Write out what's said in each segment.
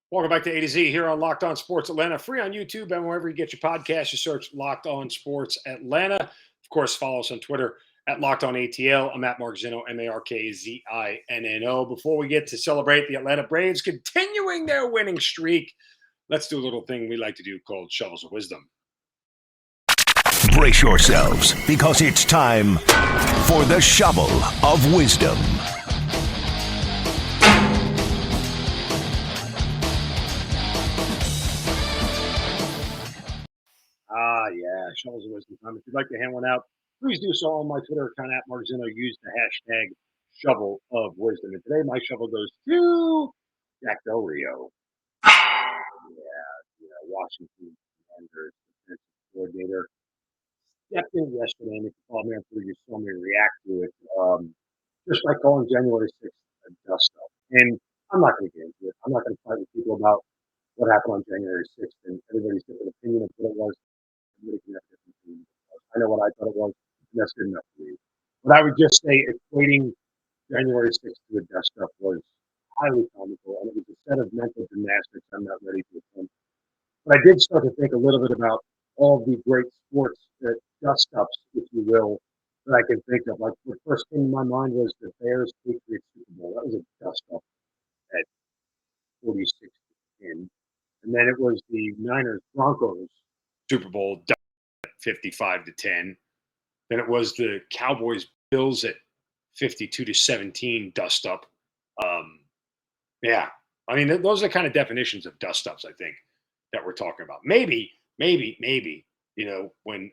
Welcome back to A to Z here on Locked On Sports Atlanta, free on YouTube and wherever you get your podcast. You search Locked On Sports Atlanta. Of course, follow us on Twitter at Locked On ATL. I'm at Mark Zinno, MarkZinno. Before we get to celebrate the Atlanta Braves continuing their winning streak, let's do a little thing we like to do called Shovels of Wisdom. Brace yourselves, because it's time for the Shovel of Wisdom. Yeah, Shovels of Wisdom time. If you'd like to hand one out, please do so on my Twitter account at Mark Zinno. Use the hashtag Shovel of Wisdom. And today my shovel goes to Jack Del Rio. Washington Commanders defensive coordinator. Stepped in yesterday, and if you called me, I'm sure you saw me react to it, just by calling January 6th a dust up. And I'm not going to get into it. I'm not going to fight with people about what happened on January 6th, and everybody's different opinion of what it was. Everybody can have different opinions. I know what I thought it was, and that's good enough for me. But I would just say equating January 6th to a dust up was highly comical, and it was a set of mental gymnastics I'm not ready to attempt. But I did start to think a little bit about all the great sports dust ups, if you will, that I can think of. Like what first came to my mind was the Bears Patriots Super Bowl. That was a dust up at 46-10. And then it was the Niners Broncos Super Bowl 55-10. Then it was the Cowboys Bills at 52-17 dust up. Yeah, I mean those are kind of definitions of dust ups, I think, that we're talking about. Maybe, when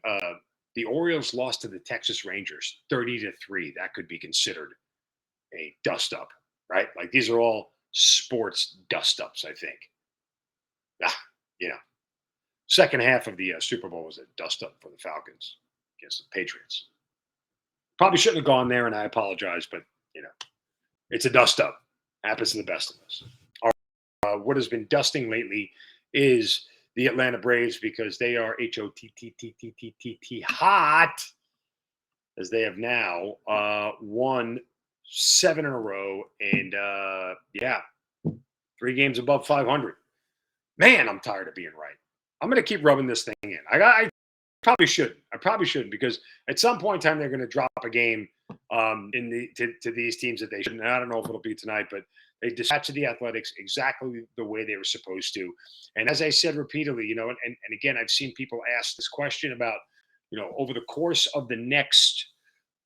the Orioles lost to the Texas Rangers 30-3, that could be considered a dust up, right? Like these are all sports dust ups, I think. Second half of the Super Bowl was a dust up for the Falcons against the Patriots. Probably shouldn't have gone there, and I apologize, but it's a dust up. Happens to the best of us. What has been dusting lately is the Atlanta Braves, because they are hot, as they have now won 7 in a row, and 3 games above 500. Man, I'm tired of being right. I'm going to keep rubbing this thing in. I probably shouldn't. I probably shouldn't, because at some point in time they're going to drop a game to these teams that they shouldn't. And I don't know if it'll be tonight, but they dispatched the Athletics exactly the way they were supposed to. And as I said repeatedly, and again, I've seen people ask this question about, over the course of the next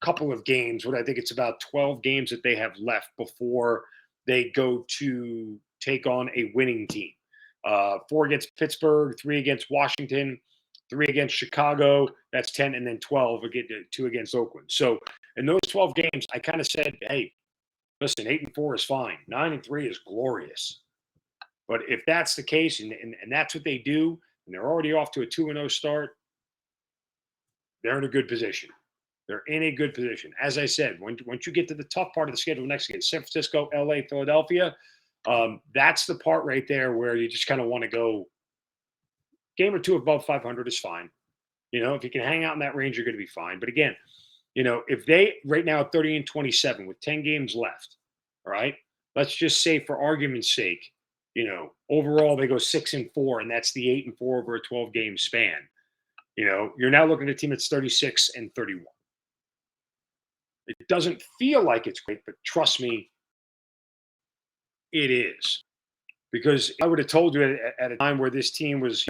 couple of games, what I think it's about 12 games that they have left before they go to take on a winning team. 4 against Pittsburgh, 3 against Washington, 3 against Chicago. That's 10, and then 12 again, 2 against Oakland. So in those 12 games, I kind of said, hey, listen, 8-4 is fine. 9-3 is glorious. But if that's the case, and that's what they do, and they're already off to a 2-0 start, they're in a good position. They're in a good position. As I said, once you get to the tough part of the schedule next against San Francisco, LA, Philadelphia, that's the part right there where you just kind of want to go game or 2 above 500 is fine. If you can hang out in that range, you're going to be fine. But again, if they right now 30-27 with 10 games left, all right, let's just say for argument's sake, overall they go 6-4, and that's the 8-4 over a 12-game span. You're now looking at a team that's 36-31. It doesn't feel like it's great, but trust me, it is. Because I would have told you at a time where this team was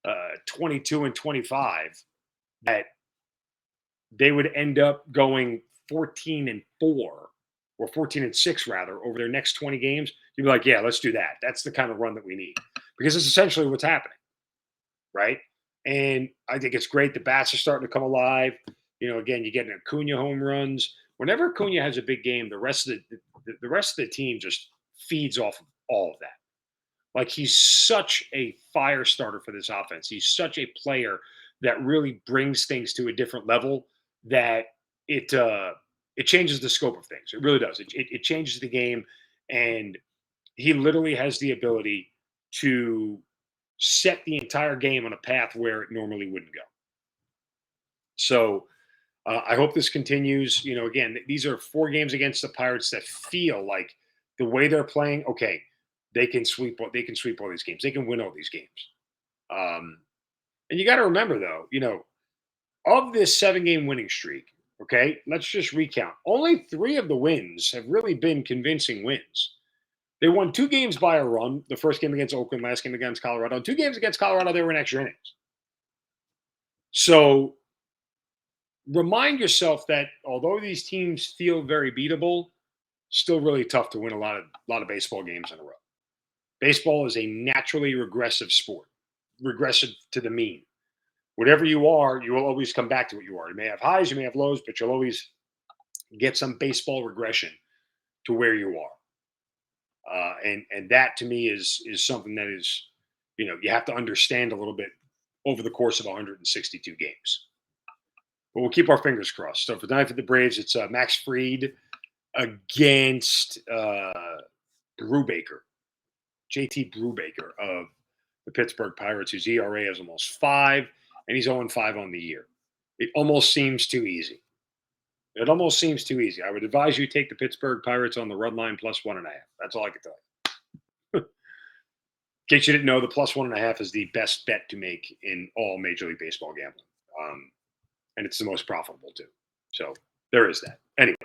22-25 that they would end up going 14-4 or 14-6 rather over their next 20 games. You'd be like, yeah, let's do that. That's the kind of run that we need, because it's essentially what's happening, right? And I think it's great. The bats are starting to come alive. Again, you get an Acuna home runs. Whenever Acuna has a big game, the rest of the team just feeds off of all of that. Like, he's such a fire starter for this offense. He's such a player that really brings things to a different level, that it changes the scope of things. It really does. It changes the game, and he literally has the ability to set the entire game on a path where it normally wouldn't go. So I hope this continues. Again, these are 4 games against the Pirates that feel like the way they're playing. Okay, they can sweep all these games. They can win all these games. And you got to remember, though, of this 7-game winning streak, okay, let's just recount. Only 3 of the wins have really been convincing wins. They won 2 games by a run. The first game against Oakland, last game against Colorado. And 2 games against Colorado, they were in extra innings. So remind yourself that although these teams feel very beatable, still really tough to win a lot of baseball games in a row. Baseball is a naturally regressive sport, regressive to the mean. Whatever you are, you will always come back to what you are. You may have highs, you may have lows, but you'll always get some baseball regression to where you are. And that to me is something that is, you have to understand a little bit over the course of 162 games. But we'll keep our fingers crossed. So for tonight for the Braves, it's Max Fried against Brubaker, JT Brubaker of the Pittsburgh Pirates, whose ERA is almost 5, and he's 0-5 on the year. It almost seems too easy. I would advise you take the Pittsburgh Pirates on the run line plus 1.5. That's all I can tell you. In case you didn't know, the plus 1.5 is the best bet to make in all Major League Baseball gambling. And it's the most profitable too. So there is that. Anyway,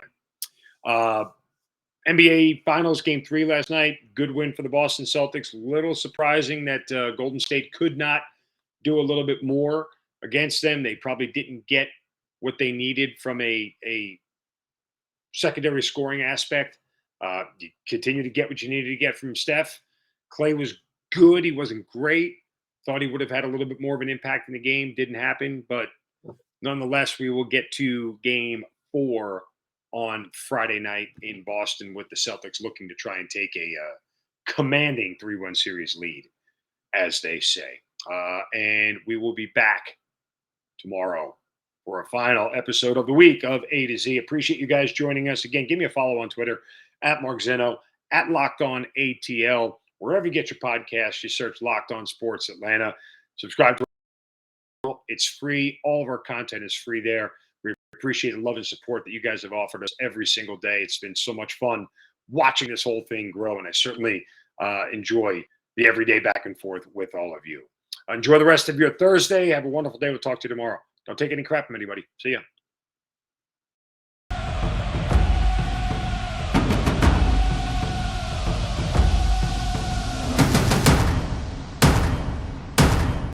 NBA Finals Game 3 last night. Good win for the Boston Celtics. Little surprising that Golden State could not do a little bit more against them. They probably didn't get what they needed from a secondary scoring aspect. You continue to get what you needed to get from Steph. Clay was good. He wasn't great. Thought he would have had a little bit more of an impact in the game. Didn't happen, but nonetheless, we will get to Game 4 on Friday night in Boston with the Celtics looking to try and take a commanding 3-1 series lead, as they say. And we will be back tomorrow for a final episode of the week of A to Z. Appreciate you guys joining us. Again, give me a follow on Twitter, at Mark Zinno, at Locked On ATL. Wherever you get your podcasts, you search Locked On Sports Atlanta. Subscribe to it. It's free. All of our content is free there. We appreciate the love and support that you guys have offered us every single day. It's been so much fun watching this whole thing grow, and I certainly enjoy the everyday back and forth with all of you. Enjoy the rest of your Thursday. Have a wonderful day. We'll talk to you tomorrow. Don't take any crap from anybody. See ya.